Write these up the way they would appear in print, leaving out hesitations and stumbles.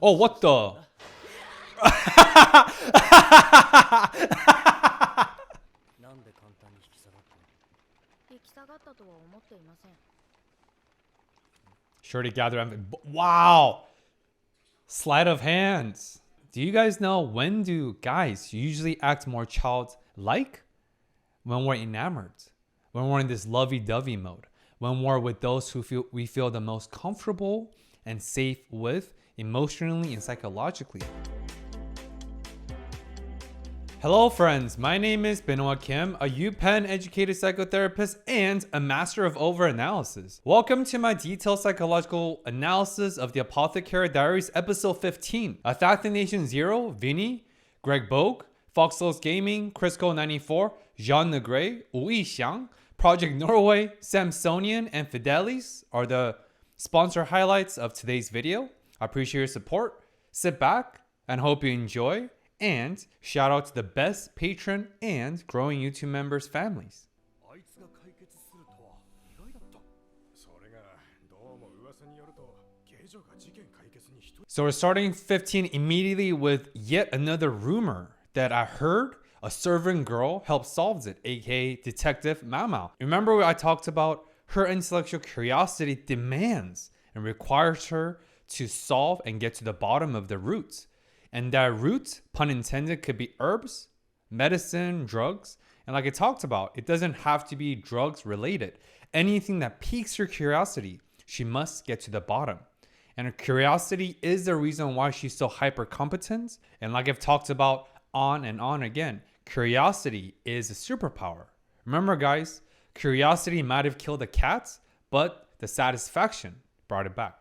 Oh, what the? なんで簡単に引き下がったの？引き下がったとは思っていません。 Sure to gather. Wow. Sleight of hands. Do you guys know when do guys usually act more childlike? When we're enamored. When we're in this lovey-dovey mode. When we're with those who we feel the most comfortable and safe with emotionally and psychologically. Hello friends, my name is Benoit Kim, a UPenn educated psychotherapist and a master of overanalysis. Welcome to my detailed psychological analysis of the Apothecary Diaries episode 15. Attack Nation Zero, Vinny, Greg Bogue, Foxless Gaming, Crisco94, Jean Negre, Wu Xiang, Project Norway, Samsonian, and Fidelis are the sponsor highlights of today's video. I appreciate your support. Sit back and hope you enjoy. And shout out to the best patron and growing YouTube members' families. So we're starting 15 immediately with yet another rumor that I heard a servant girl helped solve it, aka Detective Mao Mao. Remember what I talked about? Her intellectual curiosity demands and requires her to solve and get to the bottom of the roots. And that root, pun intended, could be herbs, medicine, drugs. And like I talked about, it doesn't have to be drugs related. Anything that piques your curiosity, she must get to the bottom. And her curiosity is the reason why she's so hyper competent. And like I've talked about on and on again, curiosity is a superpower. Remember guys, curiosity might have killed the cats, but the satisfaction brought it back.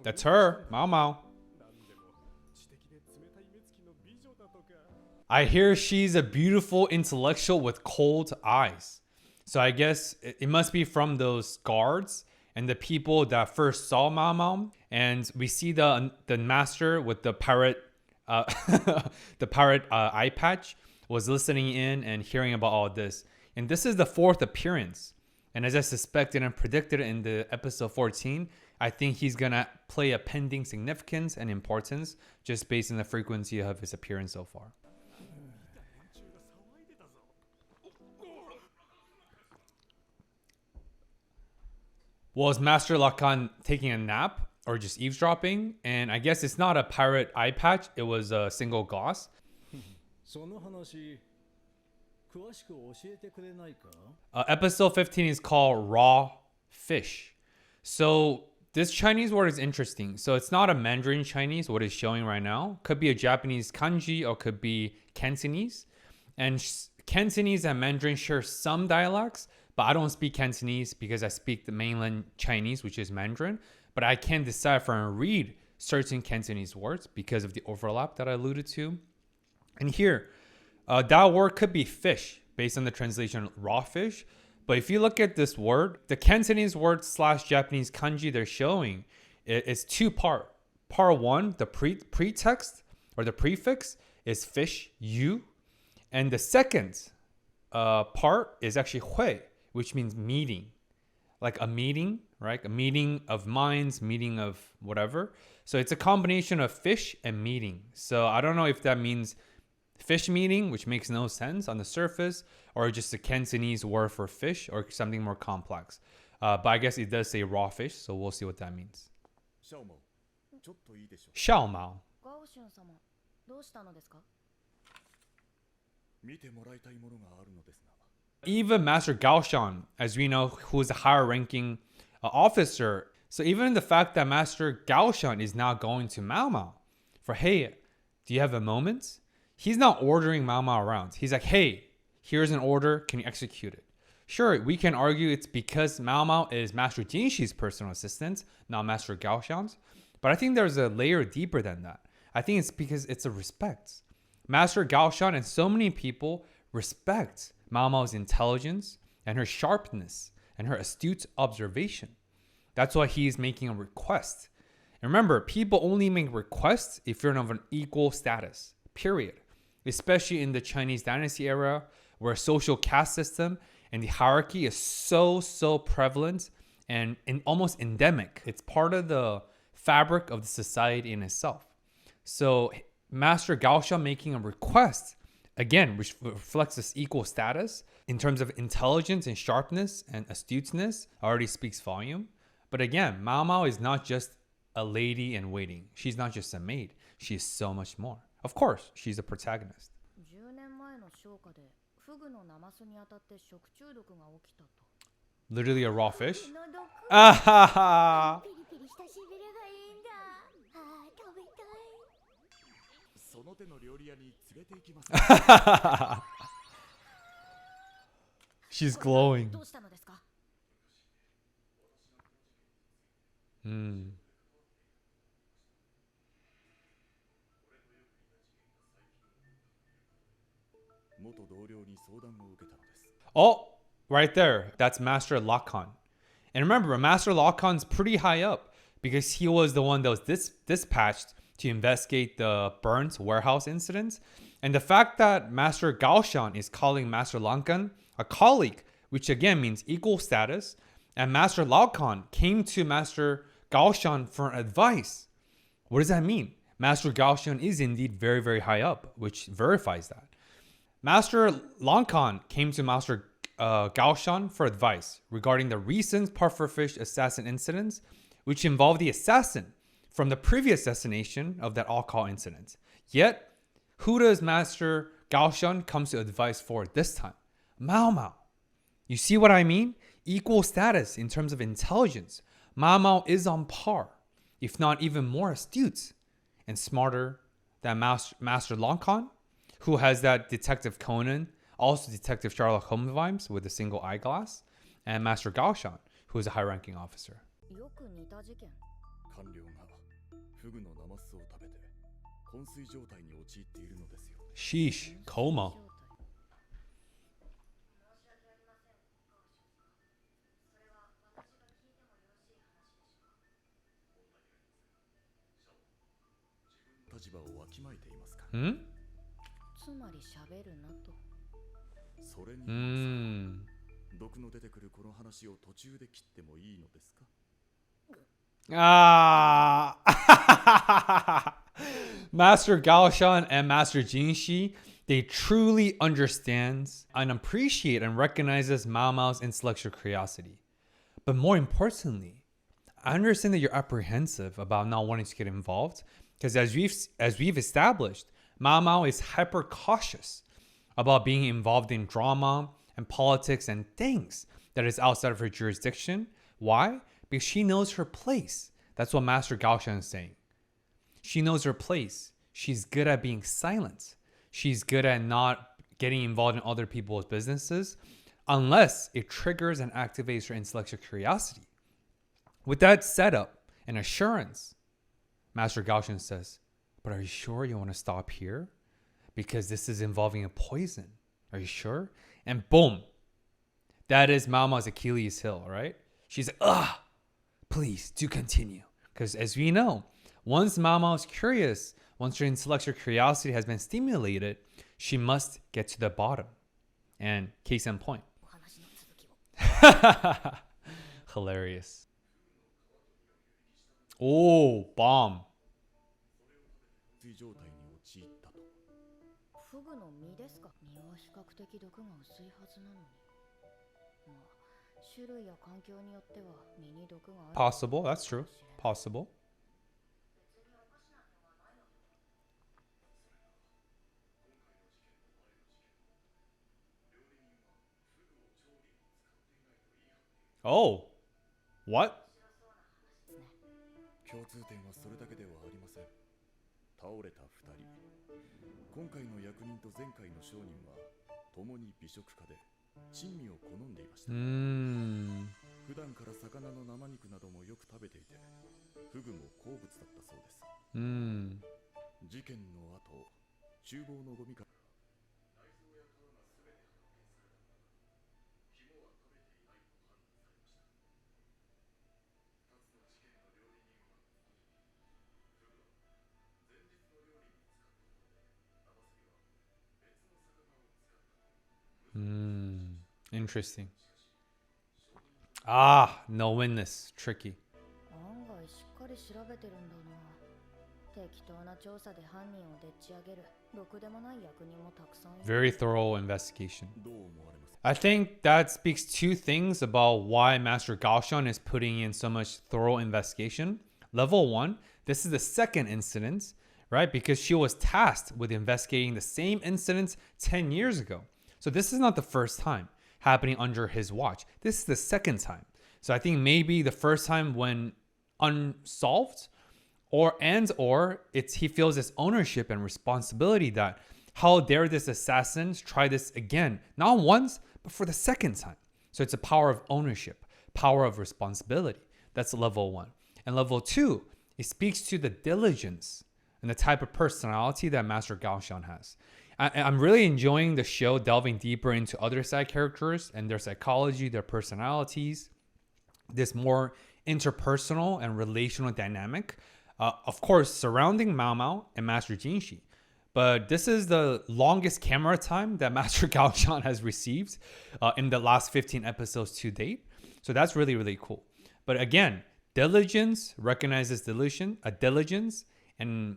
That's her, Mao Mao. I hear she's a beautiful intellectual with cold eyes. So I guess it must be from those guards and the people that first saw Mao Mao. And we see the master with the pirate, eye patch was listening in and hearing about all this. And this is the fourth appearance. And as I suspected and predicted in the episode 14, I think he's going to play a pending significance and importance just based on the frequency of his appearance so far. Was Master Lacan taking a nap or just eavesdropping? And I guess it's not a pirate eye patch. It was a single gloss. Episode 15 is called Raw Fish. So this Chinese word is interesting. So it's not a Mandarin Chinese, what it's showing right now. Could be a Japanese kanji or could be Cantonese. And Cantonese and Mandarin share some dialects, but I don't speak Cantonese because I speak the mainland Chinese, which is Mandarin. But I can decipher and read certain Cantonese words because of the overlap that I alluded to. And here, that word could be fish based on the translation raw fish. But if you look at this word, the Cantonese word / Japanese kanji they're showing is two part. Part one, the pretext or the prefix is fish, you. And the second part is actually hui, which means meeting. Like a meeting, right? A meeting of minds, meeting of whatever. So it's a combination of fish and meeting. So I don't know if that means fish meeting, which makes no sense on the surface, or just a Cantonese word for fish, or something more complex. But I guess it does say raw fish, so we'll see what that means. Xiao Mao. Even Master Gaoshan, as we know, who is a higher ranking officer. So even the fact that Master Gaoshan is now going to Mao Mao for, hey, do you have a moment? He's not ordering Mao Mao around. He's like, hey, here's an order. Can you execute it? Sure, we can argue it's because Mao Mao is Master Jinshi's personal assistant, not Master Gaoshan's. But I think there's a layer deeper than that. I think it's because it's a respect. Master Gaoshan and so many people respect Mao Mao's intelligence and her sharpness and her astute observation. That's why he's making a request. And remember, people only make requests if you're of an equal status, period. Especially in the Chinese dynasty era, where a social caste system and the hierarchy is so prevalent and almost endemic. It's part of the fabric of the society in itself. So Master Gaoshan making a request, again, which reflects this equal status in terms of intelligence and sharpness and astuteness, already speaks volume. But again, Mao Mao is not just a lady in waiting. She's not just a maid. She is so much more. Of course, she's a protagonist. 10年前の商家でフグのナマスに当たって食中毒が起きたと。 Literally a raw fish. 喉く Ah, ピリピリしたしびれがいいんだ。あー、食べたい。その手の料理屋に連れて行きます。 she's glowing. どうしたのですか？ Mm. 元同僚に相談を受けたのです。 Oh, right there. That's Master Lakan. And remember, Master Lakan's pretty high up because he was the one that was dispatched to investigate the burnt warehouse incidents. And the fact that Master Gaoshan is calling Master Lankan a colleague, which again means equal status, and Master Lakan came to Master Gaoshan for advice. What does that mean? Master Gaoshan is indeed very high up, which verifies that. Master Lankan came to Master Gaoshan for advice regarding the recent pufferfish assassin incidents, which involved the assassin from the previous assassination of that all-call incident. Yet, who does Master Gaoshan come to advice for this time? Mao Mao. You see what I mean? Equal status in terms of intelligence. Mao Mao is on par, if not even more astute and smarter than Master Lankan, who has that Detective Conan, also Detective Sherlock Holmes vibes with a single eyeglass, and Master Gaoshan, who is a high-ranking officer. よく似た事件。官僚がフグのナマスを食べて昏睡状態に陥っているのですよ。 Sheesh, coma. 立場をわきまえていますか。 Hmm? つまり喋るなと。それに、 毒の出てくるこの話を途中で切ってもいいのですか。 Ah. Master Gaoshan and Master Jinshi, they truly understand and appreciate and recognizes Mao Mao's intellectual curiosity. But more importantly, I understand that you're apprehensive about not wanting to get involved because as we've established, Mao Mao is hyper cautious about being involved in drama and politics and things that is outside of her jurisdiction. Why? Because she knows her place. That's what Master Gaoshan is saying. She knows her place. She's good at being silent. She's good at not getting involved in other people's businesses unless it triggers and activates her intellectual curiosity. With that setup and assurance, Master Gaoshan says, but are you sure you want to stop here? Because this is involving a poison. Are you sure? And boom. That is Mao Mao's Achilles heel, right? She's like, please do continue. Because as we know, once Mao Mao is curious, once her intellectual curiosity has been stimulated, she must get to the bottom. And case in point. お話の続きを。 Hilarious. Oh, bomb. 昏睡状態に陥ったと。フグの身ですか？身は比較的毒が薄いはずなのに。まあ、種類や環境によっては身に毒がある。 Possible. That's true. Possible. Oh. What? 共通点はそれだけではありません。倒れた2人。今回の役人と前回の商人は共に美食家で珍味を好んでいました。普段から魚の生肉などもよく食べていて、フグも好物だったそうです。事件の後、厨房のゴミから内臓や皮がすべて発見されたが、肝は食べていないと判断されました。2つの事件の料理人は Interesting. Ah, no witness. Tricky. 案外しっかり調べてるんだな。適当な調査で犯人をでっち上げるろくでもない役人もたくさんいる。 Very thorough investigation. どう思われます？ I think that speaks two things about why Master Gaoshan is putting in so much thorough investigation. Level 1, this is the second incident, right? Because she was tasked with investigating the same incidents 10 years ago. So this is not the first time happening under his watch. This is the second time. So I think maybe the first time when unsolved, or it's he feels this ownership and responsibility that how dare this assassins try this again, not once, but for the second time. So it's a power of ownership, power of responsibility. That's level 1. And level 2, it speaks to the diligence and the type of personality that Master Gaoshan has. I'm really enjoying the show, delving deeper into other side characters and their psychology, their personalities, this more interpersonal and relational dynamic. Of course, surrounding Mao Mao and Master Jinshi. But this is the longest camera time that Master Gaoshan has received in the last 15 episodes to date. So that's really, really cool. But again, diligence recognizes diligence, and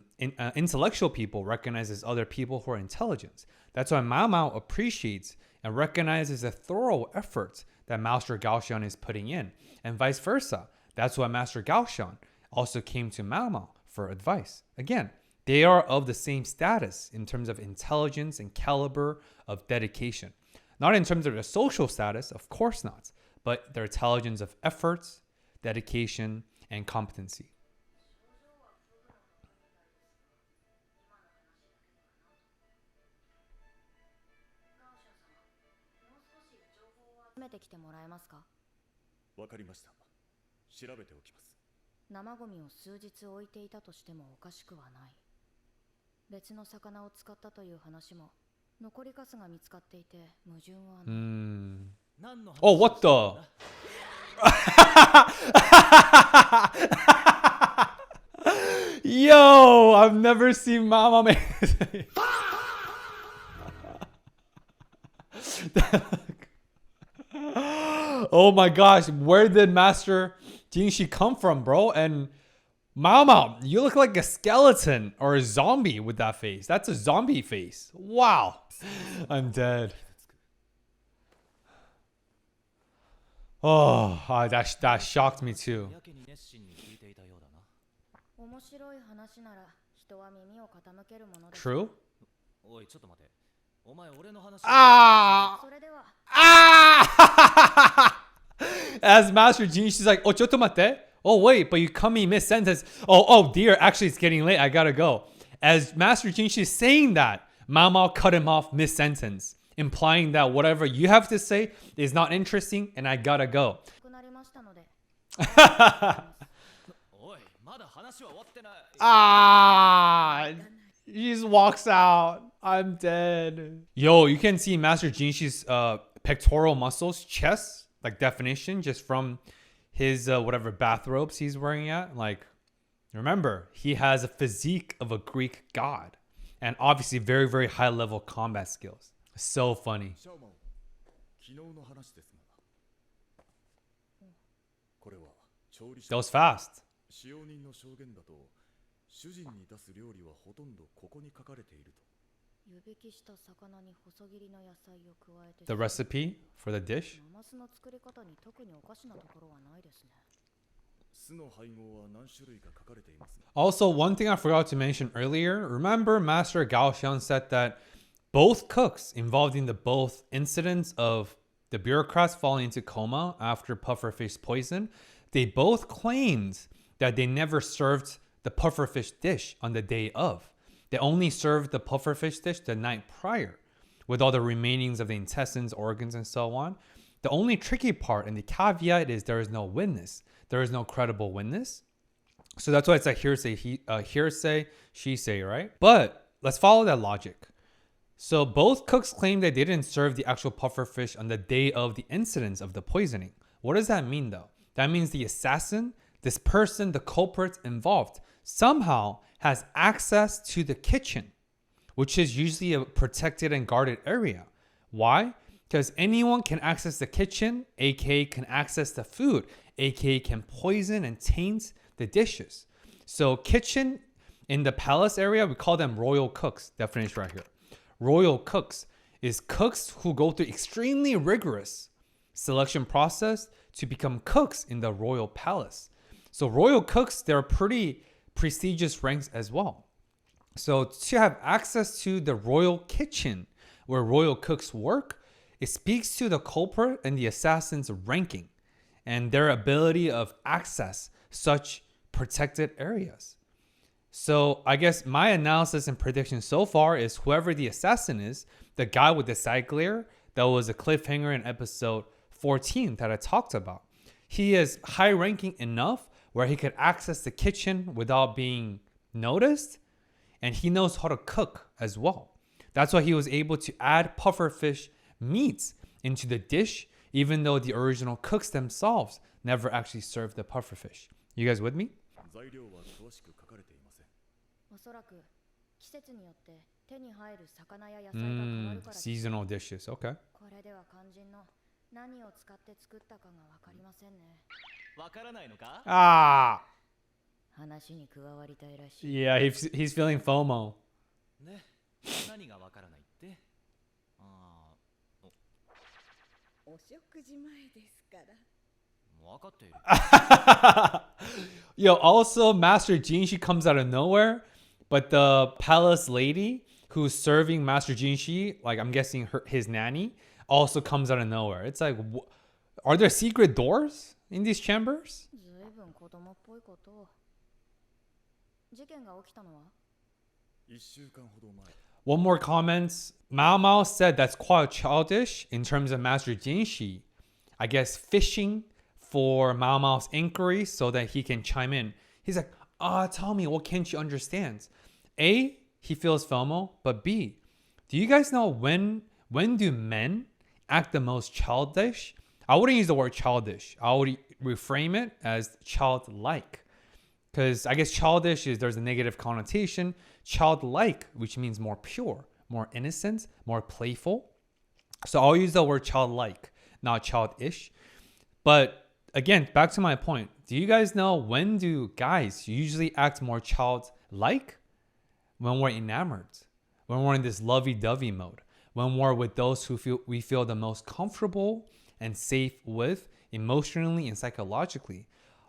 intellectual people recognizes other people who are intelligent. That's why Mao Mao appreciates and recognizes the thorough effort that Master Gaoshan is putting in, and vice versa. That's why Master Gaoshan also came to Mao Mao for advice. Again, they are of the same status in terms of intelligence and caliber of dedication. Not in terms of their social status, of course not, but their intelligence of efforts, dedication, and competency. 集めてきてもらえますか？わかりました。調べておきます。生ゴミを数日置いていたとしてもおかしくはない。別の魚を使ったという話も残りカスが見つかっていて矛盾はない。Oh, what the? Yo, I've never seen Mama make this. Oh my gosh, where did Master Jinshi come from, bro? And Mao Mao, you look like a skeleton or a zombie with that face. That's a zombie face. Wow. I'm dead. Oh, that shocked me too. 面白い話なら人は耳を傾けるものです。 True? おいちょっと待て。お前俺の話。Ah! それでは Ah! As Master Gene, she's like, oh, ちょっと待って. Oh, wait, but you cut me mid-sentence. Oh, dear, actually, it's getting late. I gotta go. As Master Gene, she's saying that, Mao Mao cut him off mid-sentence, implying that whatever you have to say is not interesting and I gotta go. なくなりましたので。おいまだ話は終わってない。Ah! He just walks out. I'm dead. Yo, you can see Master Jinshi's pectoral muscles, chest, like definition, just from his whatever bathrobes he's wearing at. Like, remember, he has a physique of a Greek god. And obviously very, very high level combat skills. So funny. シャオマン、昨日の話ですが、これは調理師 That was fast. 使用人の証言だと、主人に出す料理はほとんどここに書かれていると。湯引きした魚に細切りの野菜を加えて。 The recipe for the dish. ナマスの作り方に特におかしなところはないですね。酢の配合は何種類か書かれていますが。 Also, one thing I forgot to mention earlier. Remember, Master Gaoshan said that both cooks involved in the both incidents of the bureaucrats falling into coma after pufferfish poison, they both claimed that they never served the pufferfish dish on the day of. They only served the pufferfish dish the night prior, with all the remainings of the intestines, organs, and so on. The only tricky part and the caveat is there is no witness. There is no credible witness. So that's why it's a hearsay, she say, right? But let's follow that logic. So both cooks claim that they didn't serve the actual pufferfish on the day of the incidents of the poisoning. What does that mean though? That means the assassin, this person, the culprit involved, somehow has access to the kitchen, which is usually a protected and guarded area. Why? Because anyone can access the kitchen, aka can access the food, aka can poison and taint the dishes. So kitchen in the palace area, we call them royal cooks. Definition right here. Royal cooks is cooks who go through extremely rigorous selection process to become cooks in the royal palace. So royal cooks, they're pretty prestigious ranks as well. So to have access to the royal kitchen where royal cooks work, it speaks to the culprit and the assassin's ranking and their ability of access such protected areas. So I guess my analysis and prediction so far is whoever the assassin is, the guy with the side glare, that was a cliffhanger in episode 14 that I talked about. He is high ranking enough where he could access the kitchen without being noticed, and he knows how to cook as well. That's why he was able to add pufferfish meats into the dish, even though the original cooks themselves never actually served the pufferfish. You guys with me? 材料は詳しく書かれていません。おそらく季節によって手に入る魚や野菜が変わるからです。 Seasonal dishes. Okay. これでは肝心の何を使って作ったかがわかりませんね。わからないのか Ah, 話に加わりたいらしい。 yeah, he's feeling FOMO. ね何がわからないってああお食事前ですから。分かっている Yo, also Master Jinshi comes out of nowhere, but the palace lady who's serving Master Jinshi, like I'm guessing his nanny, also comes out of nowhere. It's like, are there secret doors in these chambers? ずいぶん子供っぽいことを。事件が起きたのは1週間ほど前。 One more comment. Mao Mao said that's quite childish in terms of Master Jinshi, I guess, fishing for Mao Mao's inquiry so that he can chime in. He's like, tell me, what can't you understand? A, he feels FOMO, but B, do you guys know when do men act the most childish? I wouldn't use the word childish. I would reframe it as childlike. Because I guess childish is there's a negative connotation. Childlike, which means more pure, more innocent, more playful. So I'll use the word childlike, not childish. But again, back to my point. Do you guys know when do guys usually act more childlike? When we're enamored, when we're in this lovey-dovey mode, when we're with those who we feel the most comfortable and safe with emotionally and psychologically.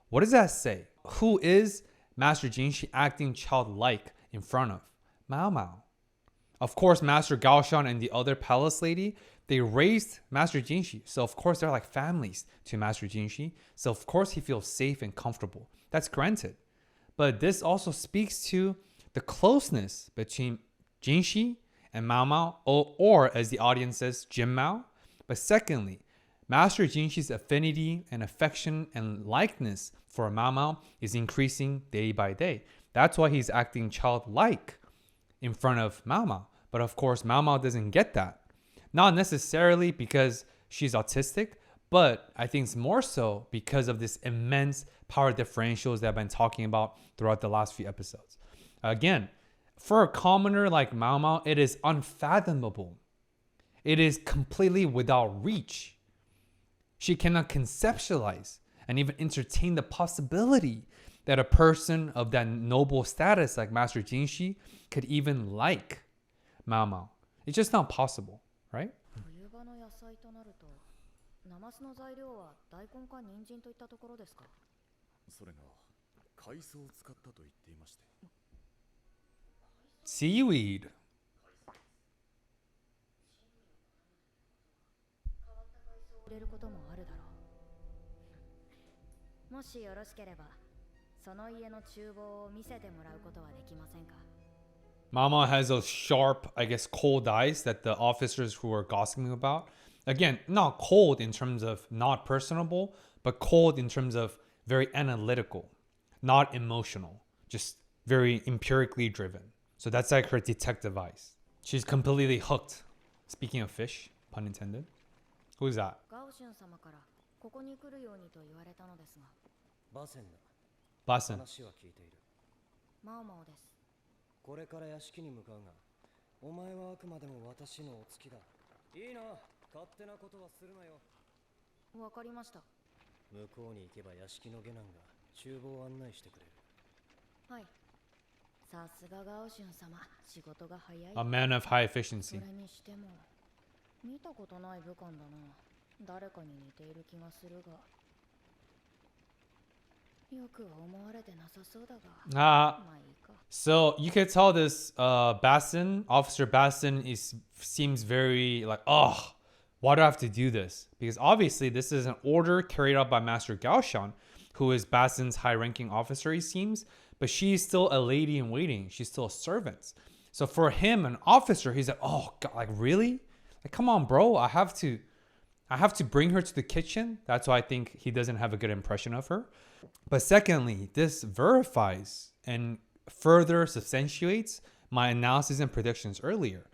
What does that say? Who is Master Jinshi acting childlike in front of? Mao Mao. Of course, Master Gaoshan and the other palace lady, they raised Master Jinshi. So of course, they're like families to Master Jinshi. So of course, he feels safe and comfortable. That's granted. But this also speaks to the closeness between Jinshi and Mao Mao, or as the audience says, Jin Mao. But secondly, Master Jinshi's affinity and affection and likeness for Mao Mao is increasing day by day. That's why he's acting childlike in front of Mao Mao. But of course, Mao Mao doesn't get that. Not necessarily because she's autistic, but I think it's more so because of this immense power differentials that I've been talking about throughout the last few episodes. Again, for a commoner like Mao Mao, it is unfathomable. It is completely without reach. She cannot conceptualize and even entertain the possibility that a person of that noble status like Master Jinshi could even like Mao Mao. It's just not possible, right? 冬場の野菜となると、ナマスの材料は大根か人参といったところですか。それが海藻を使ったと言っていまして。 Seaweed. 売れることもあるだろう。もしよろしければ、その家の厨房を見せてもらうことはできませんか。 Mama has those sharp, I guess, cold eyes that the officers who are gossiping about. Again, not cold in terms of not personable, but cold in terms of very analytical, not emotional, just very empirically driven. So that's like her detective eyes. She's completely hooked. Speaking of fish, pun intended. Who's that? ガオシュン様からここに来るようにと言われたのですが。バセンだ Basen. 話は聞いているマオマオです。これから屋敷に向かうがお前はあくまでも私のお付きだいいな勝手なことはするなよ。わかりました。向こうに行けば屋敷の下男が厨房を案内してくれる。はい。さすがガオシュン様、仕事が早い。 A man of high そ efficiency. れにしても見たことない武官だな。誰かに似ている気がするが、よくは思われてなさそうだが、 Ah. まあいいか。 So you could tell this Basson, Officer Basson, seems very like, oh, why do I have to do this? Because obviously this is an order carried out by Master Gaoshan, who is Basson's high-ranking officer, he seems, but she's still a lady in waiting. She's still a servant. So for him, an officer, he's like, oh God, like really? Like, come on, bro. I have to bring her to the kitchen. That's why I think he doesn't have a good impression of her. But secondly, this verifies and further substantiates my analysis and predictions earlier.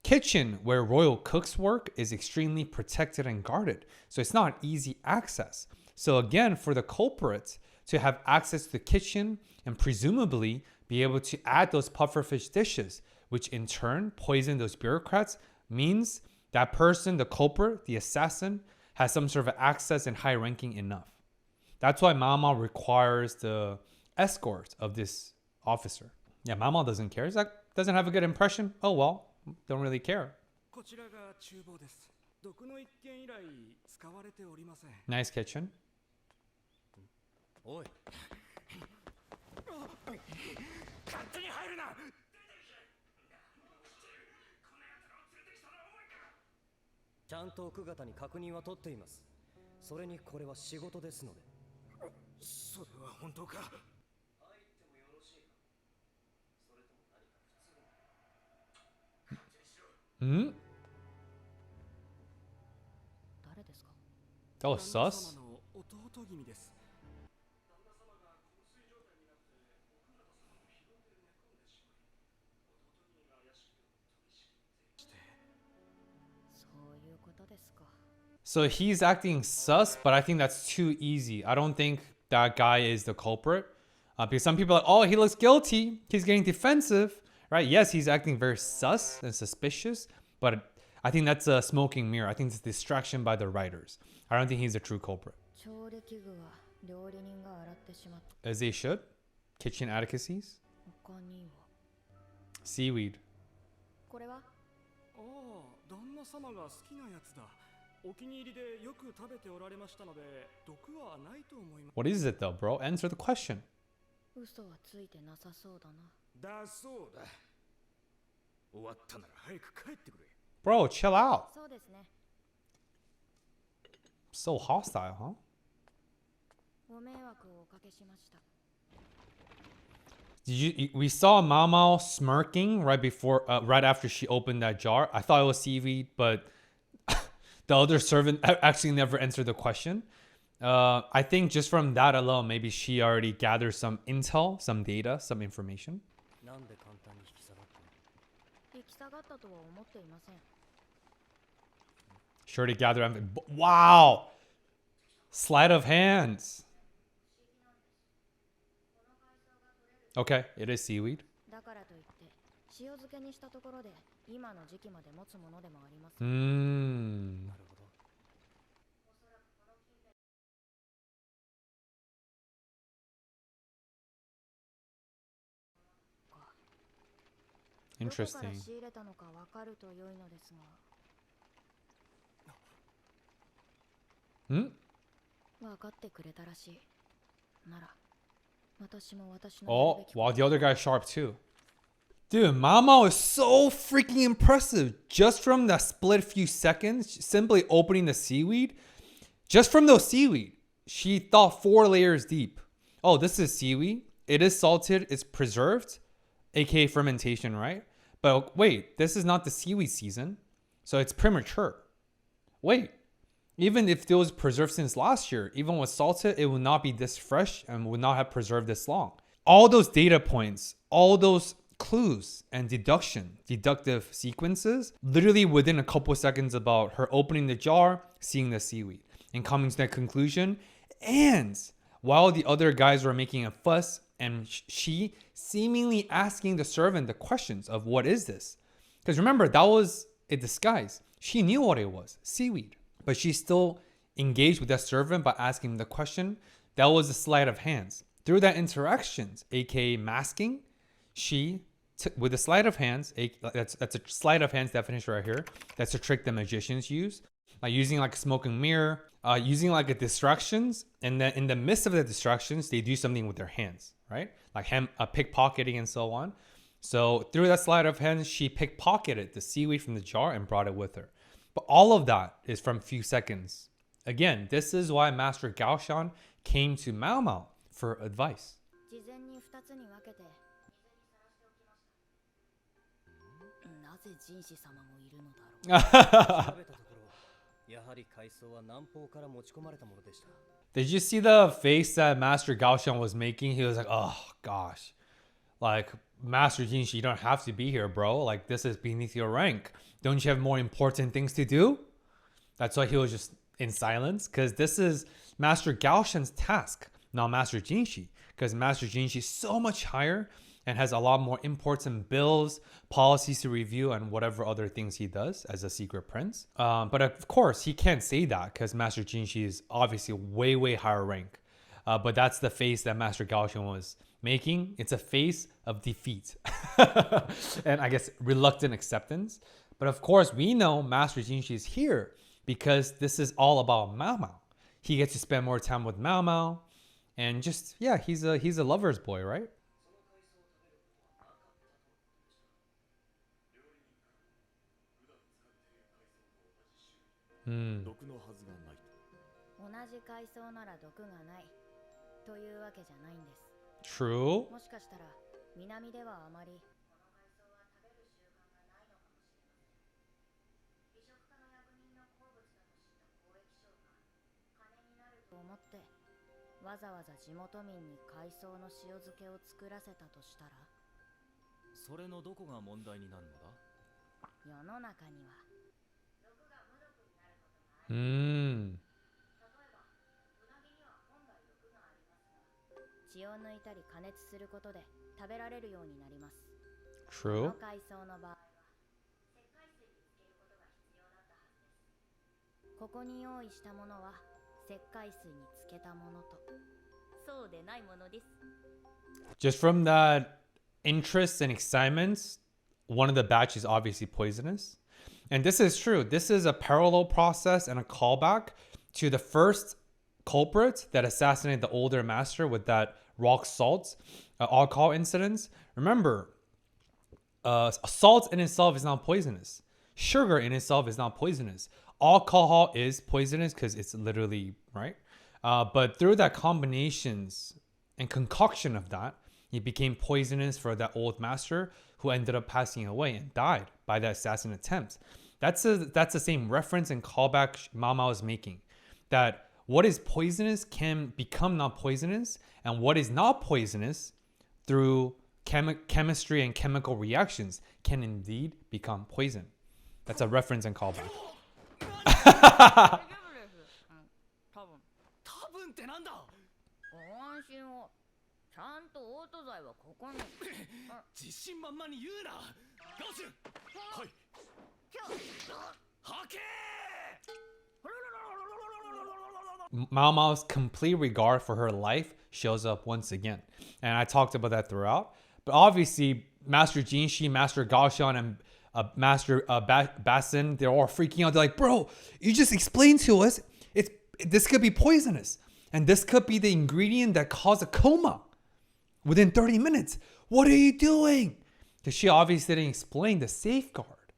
Kitchen where royal cooks work is extremely protected and guarded, so it's not easy access. So again, for the culprit to have access to the kitchen and presumably be able to add those pufferfish dishes, which in turn poison those bureaucrats, means that person, the culprit, the assassin, has some sort of access and high ranking enough. That's why Mama requires the escort of this officer. Yeah, Mama doesn't care. He's like, doesn't have a good impression. Oh well, don't really care. こちらが厨房です。毒の一件以来使われておりません。 Nice kitchen. おい、勝手に入るな。ちゃんと奥方に確認は取っています。それにこれは仕事ですので。それは本当か。入ってもよろしいか。それとも何か不都合。 Hmm? 誰ですか？ That was 旦那 sus. 様の弟君です。 そういうことですか。 So he's acting sus, but I think that's too easy. I don't think that guy is the culprit. Because some people are like, oh, he looks guilty. He's getting defensive, right? Yes, he's acting very sus and suspicious, but I think that's a smoking mirror. I think it's a distraction by the writers. I don't think he's the true culprit. 調理器具は料理人が洗ってしまった。 As they should. Kitchen adequacies. 他には Seaweed. これは？ああ、旦那様が好きなやつだ。お気に入りでよく食べておられましたので、毒はないと思います。 What is it though, bro? Answer the question. 嘘はついてなさそうだな。だそうだ。終わったなら早く帰ってくれ。 Bro, chill out. そうですね。 So hostile, huh? ご迷惑をおかけしました。 We saw Mama smirking right after she opened that jar. I thought it was seaweed, but the other servant actually never answered the question. I think just from that alone, maybe she already gathered some intel, some data, some information. なんで簡単に引き下がったの？引き下がったとは思っていません。 Sure to gather. Wow! Sleight of hands. Okay, it is seaweed. だからといって塩漬けにしたところで今の時期まで持つものでもありません。 Hmm. なるほど。 どこから Interesting. 仕入れたのかわかると良いのですが。 Hmm? 分かってくれたらしい。なら私も私の Oh, wow, the other guy's sharp too. Dude, Mama was so freaking impressive. Just from that split few seconds, simply opening the seaweed. Just from those seaweed, she thought 4 layers deep. Oh, this is seaweed. It is salted. It's preserved, aka fermentation, right? But wait, this is not the seaweed season. So it's premature. Wait, even if it was preserved since last year, even with salted, it would not be this fresh and would not have preserved this long. All those data points, all those clues and deductive sequences, literally within a couple of seconds about her opening the jar, seeing the seaweed, and coming to that conclusion. And while the other guys were making a fuss, and she seemingly asking the servant the questions of what is this? Because remember, that was a disguise. She knew what it was, seaweed. But she still engaged with that servant by asking him the question. That was a sleight of hands. Through that interactions, aka masking, she took with a sleight of hands, that's a sleight of hands definition right here. That's a trick that magicians use. Like using like a smoking mirror, using like a distractions, and then in the midst of the distractions, they do something with their hands, right? Like pickpocketing and so on. So through that sleight of hand, she pickpocketed the seaweed from the jar and brought it with her. But all of that is from few seconds. Again, this is why Master Gaoshan came to Mao Mao for advice. 事前に2つに分けてなぜ人士様もいるのだろう調べたところ、やはり海藻は南方から持ち込まれたものでした。 Did you see the face that Master Gaoshan was making? He was like, oh gosh. Like, Master Jinshi, you don't have to be here, bro. Like, this is beneath your rank. Don't you have more important things to do? That's why he was just in silence. Because this is Master Gaoshan's task, not Master Jinshi. Because Master Jinshi is so much higher and has a lot more important bills, policies to review, and whatever other things he does as a secret prince. But of course, he can't say that because Master Jinshi is obviously way, way higher rank. But that's the face that Master Gaoshan was making. It's a face of defeat and I guess reluctant acceptance. But of course, we know Master Jinshi is here because this is all about Mao Mao. He gets to spend more time with Mao Mao, and just he's a lover's boy, right? 毒のはずがないと。同じ海藻なら毒がないというわけじゃないんです。 True. もしかしたら南ではあまりこの海藻は食べる習慣がないのかもしれません。美食家の役人の好物だと知った交易商が金になると思ってわざわざ地元民に海藻の塩漬けを作らせたとしたら、それのどこが問題になるのだ？世の中には毒が無毒になることがある。 Mm. 例えばうなぎには本来毒がありますが、血を抜いたり加熱することで食べられるようになります。 True. この海藻の場合は石灰水につけることが必要だったはずです。ここに用意したものは石灰水につけたものとそうでないものです。 Just from that interest and excitement, one of the batches is obviously poisonous. And this is true. This is a parallel process and a callback to the first culprit that assassinated the older master with that rock salt alcohol incidents. Remember, salt in itself is not poisonous. Sugar in itself is not poisonous. Alcohol is poisonous because it's literally, right? But through that combinations and concoction of that, it became poisonous for that old master who ended up passing away and died by the assassin attempt. That's the same reference and callback Mao Mao is making. That what is poisonous can become not poisonous, and what is not poisonous through chemistry and chemical reactions can indeed become poison. That's a reference and callback. 多分ってなんだ？ご安心を。ちゃんとオート剤はここに。自信満々に言うな。ガオシュン。はい。はけー。 Mao Mao's complete regard for her life shows up once again. And I talked about that throughout. But obviously, Master Jinshi, Master Gaoshan, and Master Basin, they're all freaking out. They're like, bro, you just explained to us this could be poisonous. And this could be the ingredient that caused a coma within 30 minutes. What are you doing? Because she obviously didn't explain the safeguard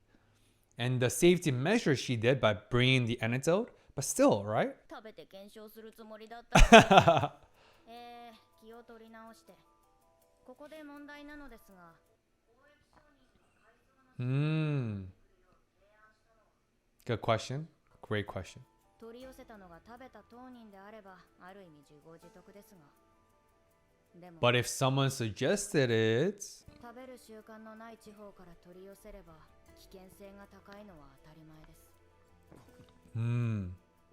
and the safety measures she did by bringing the antidote. But still, right? 食べて検証するつもりだった。気を取り直して。ここで問題なのですが。Good question. Great question. 取り寄せたのが食べた当人であれば、ある意味自業自得ですが。でも、 But if someone suggested it, 食べる習慣のない地方から取り寄せれば、危険性が高いのは当たり前です。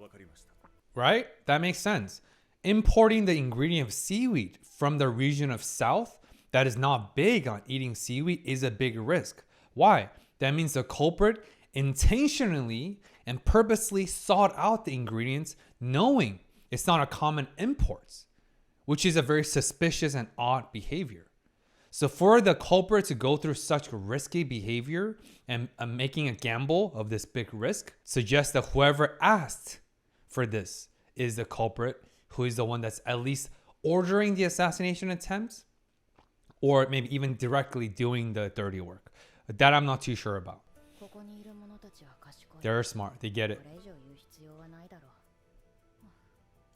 わかりました。 right? That makes sense. Importing the ingredient of seaweed from the region of South that is not big on eating seaweed is a big risk. Why? That means the culprit intentionally and purposely sought out the ingredients knowing it's not a common import, which is a very suspicious and odd behavior. So for the culprit to go through such risky behavior and making a gamble of this big risk suggests that whoever asked for this is the culprit, who is the one that's at least ordering the assassination attempt or maybe even directly doing the dirty work. That I'm not too sure about. ここにいる者たちは賢い。 They're smart. They get it. これ以上言う必要はないだろ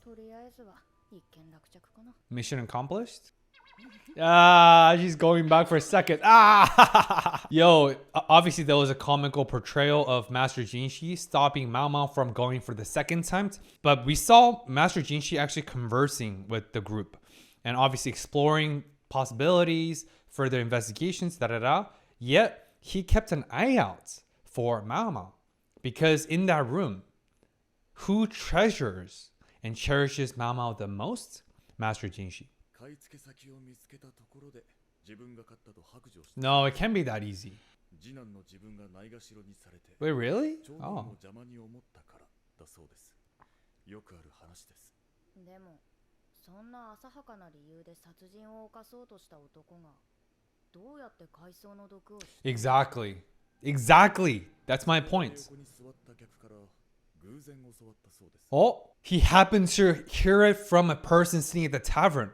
う。とりあえずは一件落着かな。 Mission accomplished? Ah, she's going back for a second. Ah! Yo, obviously there was a comical portrayal of Master Jinshi stopping Mao Mao from going for the second time. But we saw Master Jinshi actually conversing with the group and obviously exploring possibilities, further investigations, Yet, he kept an eye out for Mao Mao. Because in that room, who treasures and cherishes Mao Mao the most? Master Jinshi. 買い付け先を見つけたところで自分が買ったと白状した。 No, it can't be that easy. 次男の自分がないがしろにされて Wait, really? 長男の Oh. 邪魔に思ったからだそうです。よくある話です。でも、そんな浅はかな理由で殺人を犯そうとした男がどうやって海藻の毒を知った Exactly. Exactly. That's my point. 横に座った客から偶然教わったそうです。 Oh, he happened to hear it from a person sitting at the tavern.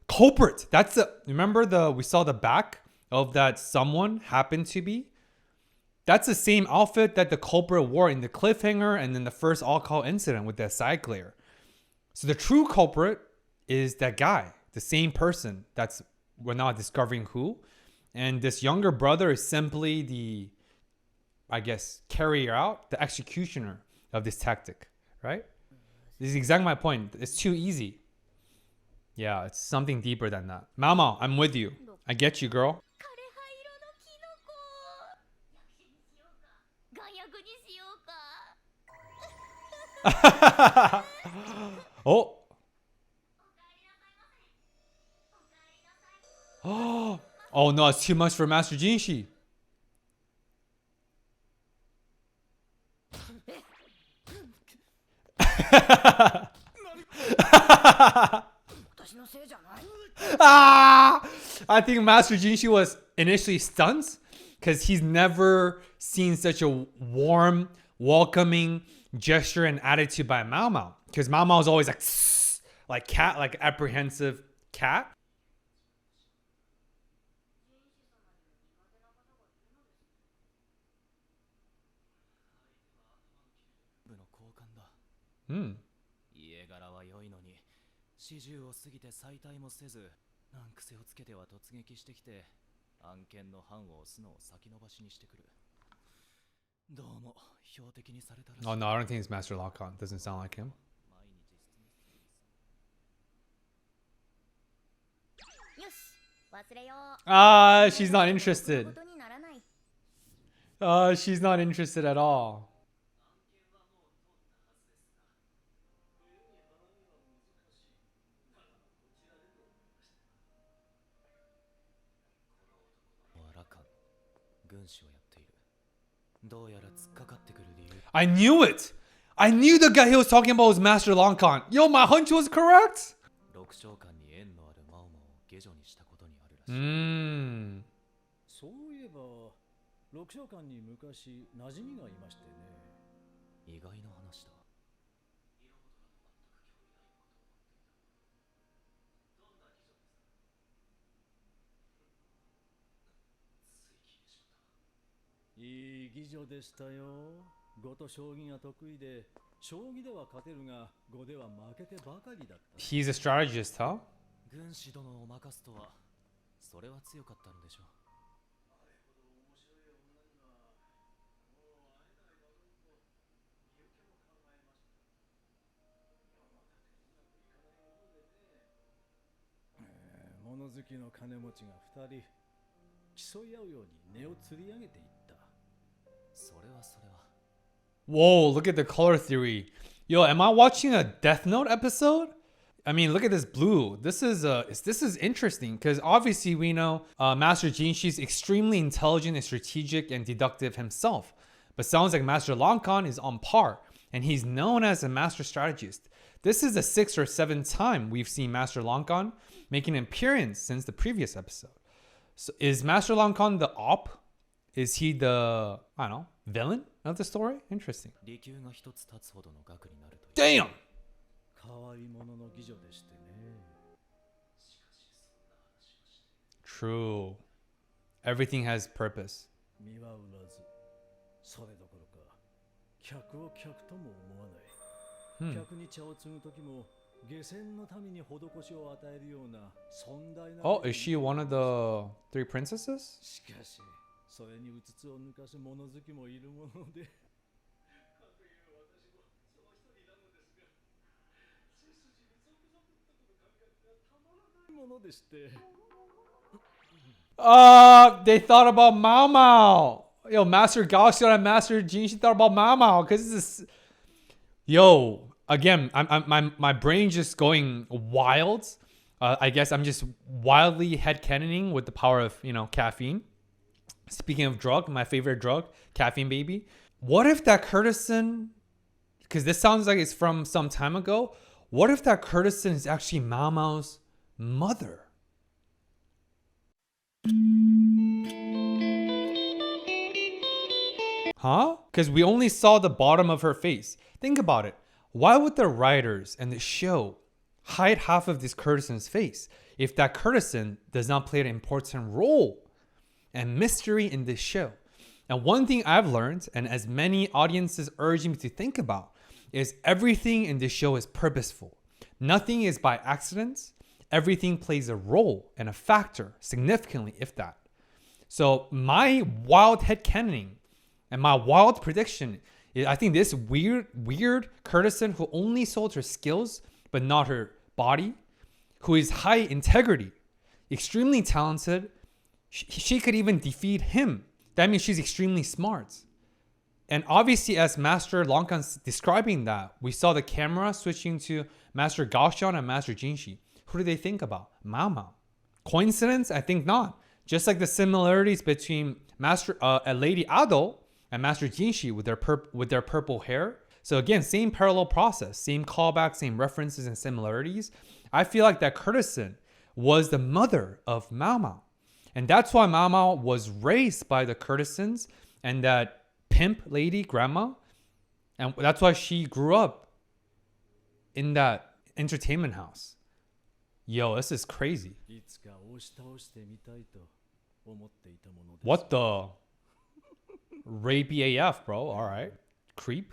Culprit. That's the, remember we saw the back of that someone happened to be? That's the same outfit that the culprit wore in the cliffhanger and then the first all-call incident with that side glare. So the true culprit is that guy, the same person. We're not discovering who. And this younger brother is simply the, I guess, carrier out, the executioner of this tactic, right? This is exactly my point. It's too easy. Yeah, it's something deeper than that. Mama, I'm with you. I get you, girl. 枯葉色のキノコ。薬師にしようか。眼薬にしようか。 Oh. Oh no, it's too much for Master Jinshi. 私のせいじゃない。 Ah! I think Master Jinshi was initially stunned because he's never seen such a warm, welcoming gesture and attitude by Mao Mao. Because Mao Mao is always like, like cat, like apprehensive cat. 部の交換だ。 Hmm. 家柄は良いのに40を過ぎて再退もせず難癖をつけては突撃してきて案件の判を押すのを先延ばしにしてくる。どうも標的にされたらしい。 Oh no, I don't think it's Master Lockhart. Doesn't sound like him. 毎日執務室によし、忘れよう。 Ah, she's not interested. ことにならない。 She's not interested at all. ラカン軍師をやっている。どうやら突っかかってくる理由。 I knew it! I knew the guy he was talking about was Master Longcon. Yo, my hunch was correct! 六将官に縁のあるマオマを下女にしたことにあるらしい。 Mmm. そういえば六将官に昔馴染みがいましてね。意外な話だ。いい技女でしたよ。碁と将棋が得意で、将棋では勝てるが、碁では負けてばかりだった。 He's a strategist, huh? 軍師殿を任すとは、それは強かったのでしょう。物好きの金持ちが2人競い合うように値を釣り上げていった。それはそれは。 Whoa, look at the color theory. Yo, am I watching a Death Note episode? I mean, look at this blue. This is interesting because obviously we know Master Jinshi's extremely intelligent and strategic and deductive himself. But sounds like Master Longkon is on par, and he's known as a master strategist. This is the 6th or 7th time we've seen Master Longkon making an appearance since the previous episode. So is Master Longkon the op? Is he the, I don't know, villain of the story? Interesting. 利休が一つ立つほどの額になるという Damn! 変わり者の妓女でしてね。 True. Everything has purpose. 身は売らず、それどころか、客を客とも思わない。客に茶を継ぐ時も、下船の民に施しを与えるような尊大な。Oh, is she one of the 3 princesses? しかし、それにうつつを抜かす物好きもいるもので。ものでして。They thought about Mao Mao. Yo, Master Gaoxian and Master Jinshi thought about Mao Mao because this is. Yo, again, my brain just going wild. I guess I'm just wildly headcanoning with the power of, caffeine. Speaking of drug, my favorite drug, caffeine baby. What if that courtesan, because this sounds like it's from some time ago, what if that courtesan is actually Mao Mao's mother? Huh? Because we only saw the bottom of her face. Think about it. Why would the writers and the show hide half of this courtesan's face if that courtesan does not play an important role and mystery in this show? And one thing I've learned, and as many audiences urge me to think about, is everything in this show is purposeful. Nothing is by accident. Everything plays a role and a factor, significantly, if that. So my wild headcanoning and my wild prediction is, I think this weird courtesan who only sold her skills but not her body, who is high integrity, extremely talented, she could even defeat him. That means she's extremely smart. And obviously, as Master Longkon's describing that, we saw the camera switching to Master Gaoxian and Master Jinshi. Who do they think about? Mao Mao. Coincidence? I think not. Just like the similarities between Lady Ado and Master Jinshi with their purple hair. So again, same parallel process, same callback, same references and similarities. I feel like that courtesan was the mother of Mao Mao. And that's why Mao Mao was raised by the courtesans and that pimp lady grandma. And that's why she grew up in that entertainment house. Yo, this is crazy. いつか押し倒してみたいと思っていたものです。 What the? Rapey AF, bro. All right. Creep.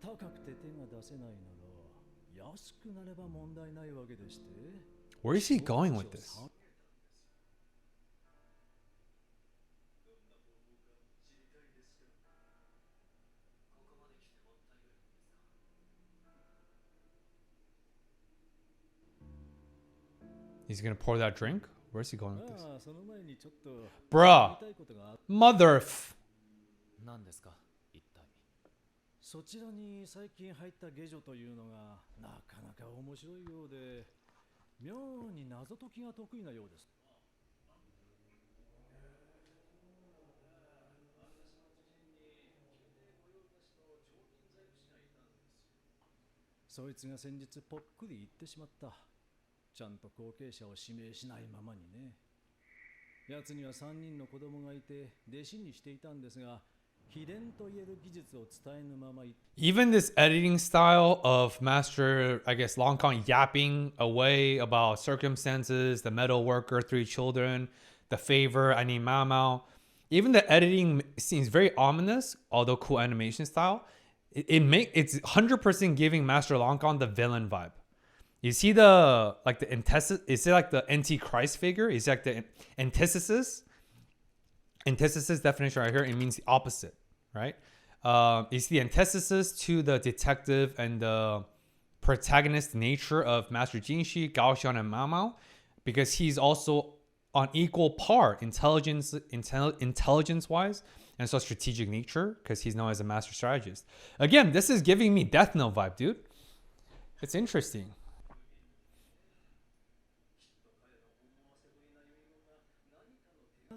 高くて手が出せないなら安くなれば問題ないわけでして。 Where is he going with this? He's gonna pour that drink? Where's he going with this? ああ、その前にちょっと Bruh. 言いたいことがあっ Mother f... 何ですか一体。そちらに最近入った下女というのがなかなか面白いようで、妙に謎解きが得意なようです。そいつが先日ぽっくり言ってしまった。ちゃんと後継者を指名しないままにね。奴には3人の子供がいて弟子にしていたんですが、秘伝と言える技術を伝えぬまま。 Even this editing style of Master, I guess, Longkong yapping away about circumstances, the metal worker, 3 children, the favor, I need Mao Mao. Even the editing seems very ominous, although cool animation style. It's 100% giving Master Longkong the villain vibe. You see the antithesis? Is it like the antichrist figure? Is it like the antithesis? Antithesis definition right here, it means the opposite, right? It's the antithesis to the detective and the protagonist nature of Master Jinshi, Gaoxian, and Mao Mao, because he's also on equal par intelligence-wise and so strategic nature, because he's known as a master strategist. Again, this is giving me Death Note vibe, dude. It's interesting.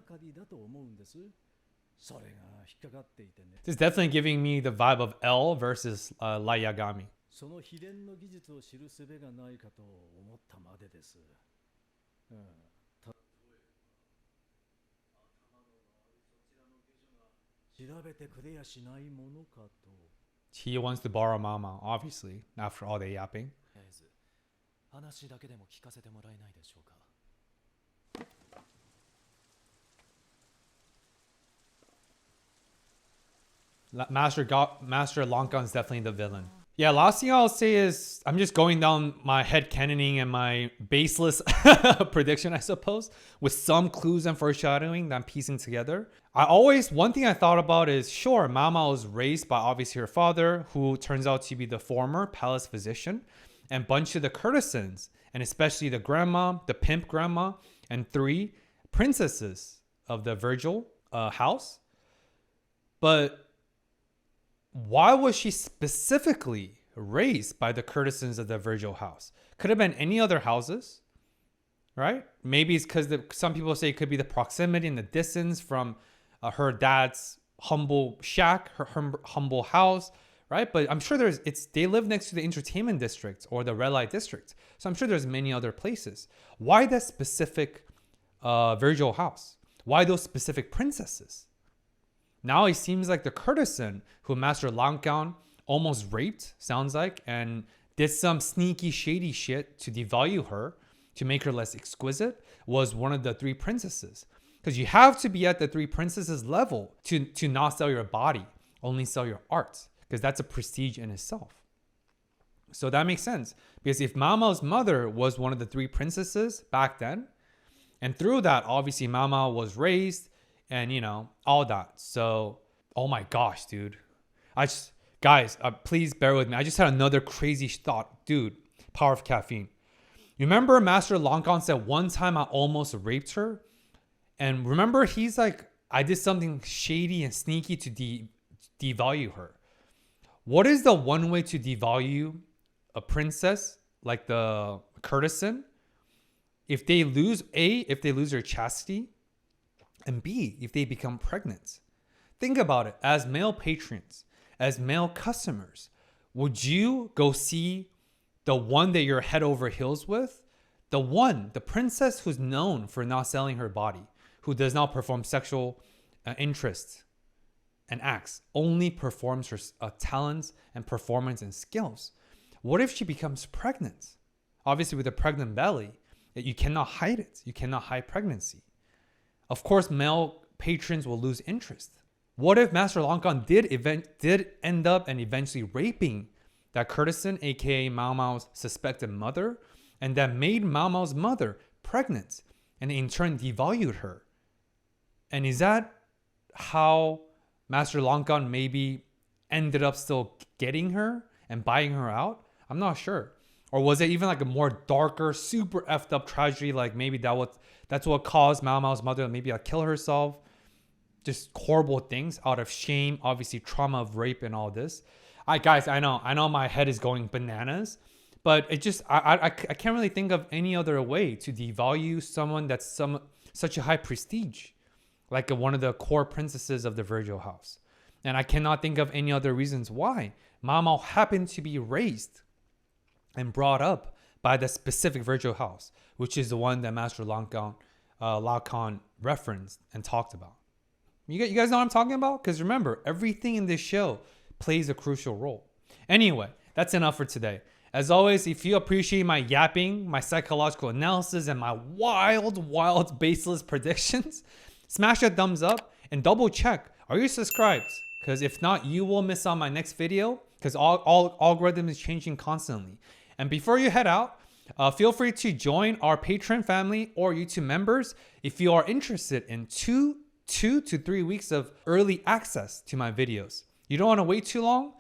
かりだと思うんです。それが引っかかっていてね。 This is definitely giving me the vibe of L versus Light Yagami. その秘伝の技術を知る術がないかと思ったまでです。うん、調べてくれやしないものかと。 He wants to borrow Mama, obviously, after all the yapping. とりあえず話だけでも聞かせてもらえないでしょうか。Master Lankan is definitely the villain. Yeah, last thing I'll say is I'm just going down my head canoning and my baseless prediction, I suppose, with some clues and foreshadowing that I'm piecing together. One thing I thought about is, sure, Mama was raised by obviously her father, who turns out to be the former palace physician, and a bunch of the courtesans, and especially the grandma, the pimp grandma, and 3 princesses of the Virgil house. But why was she specifically raised by the courtesans of the Virgil house? Could have been any other houses, right? Maybe it's because some people say it could be the proximity and the distance from her dad's humble shack, her humble house, right? But I'm sure they live next to the entertainment district or the red light district. So I'm sure there's many other places. Why that specific Virgil house? Why those specific princesses? Now it seems like the courtesan who Master Lankan almost raped, sounds like, and did some sneaky, shady shit to devalue her, to make her less exquisite, was one of the 3 princesses. Because you have to be at the 3 princesses level to not sell your body, only sell your art, because that's a prestige in itself. So that makes sense. Because if Mama's mother was one of the 3 princesses back then, and through that, obviously Mama was raised, and all that. So, oh my gosh, dude. Guys, please bear with me. I just had another crazy thought. Dude, power of caffeine. You remember Master Lankan said one time I almost raped her? And remember, he's like, I did something shady and sneaky to devalue her. What is the one way to devalue a princess, like the courtesan? If they lose their chastity, and B, if they become pregnant. Think about it. As male patrons, as male customers, would you go see the one that you're head over heels with? The princess who's known for not selling her body, who does not perform sexual interests and acts, only performs her talents and performance and skills. What if she becomes pregnant? Obviously, with a pregnant belly, you cannot hide it. You cannot hide pregnancy. Of course, male patrons will lose interest. What if Master Lankan did end up and eventually raping that courtesan, aka Mao Mao's suspected mother, and that made Mao Mao's mother pregnant, and in turn devalued her? And is that how Master Lankan maybe ended up still getting her and buying her out? I'm not sure. Or was it even like a more darker, super effed up tragedy? Like maybe that's what caused Mao Mao's mother to maybe kill herself. Just horrible things out of shame, obviously trauma of rape and all this. Guys, I know my head is going bananas, but it just, I can't really think of any other way to devalue someone that's such a high prestige, like one of the core princesses of the Virgil house. And I cannot think of any other reasons why Mao Mao happened to be raised and brought up by the specific Virgil house, which is the one that Master Lankan referenced and talked about. You guys know what I'm talking about? Because remember, everything in this show plays a crucial role. Anyway, that's enough for today. As always, if you appreciate my yapping, my psychological analysis, and my wild, baseless predictions, smash that thumbs up and double check. Are you subscribed? Because if not, you will miss out my next video, because all algorithm is changing constantly. And before you head out, feel free to join our Patreon family or YouTube members if you are interested in 2 to 3 weeks of early access to my videos. You don't want to wait too long?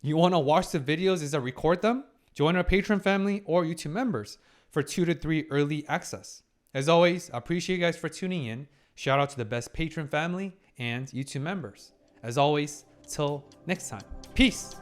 You want to watch the videos as I record them? Join our Patreon family or YouTube members for 2 to 3 early access. As always, I appreciate you guys for tuning in. Shout out to the best Patreon family and YouTube members. As always, till next time. Peace.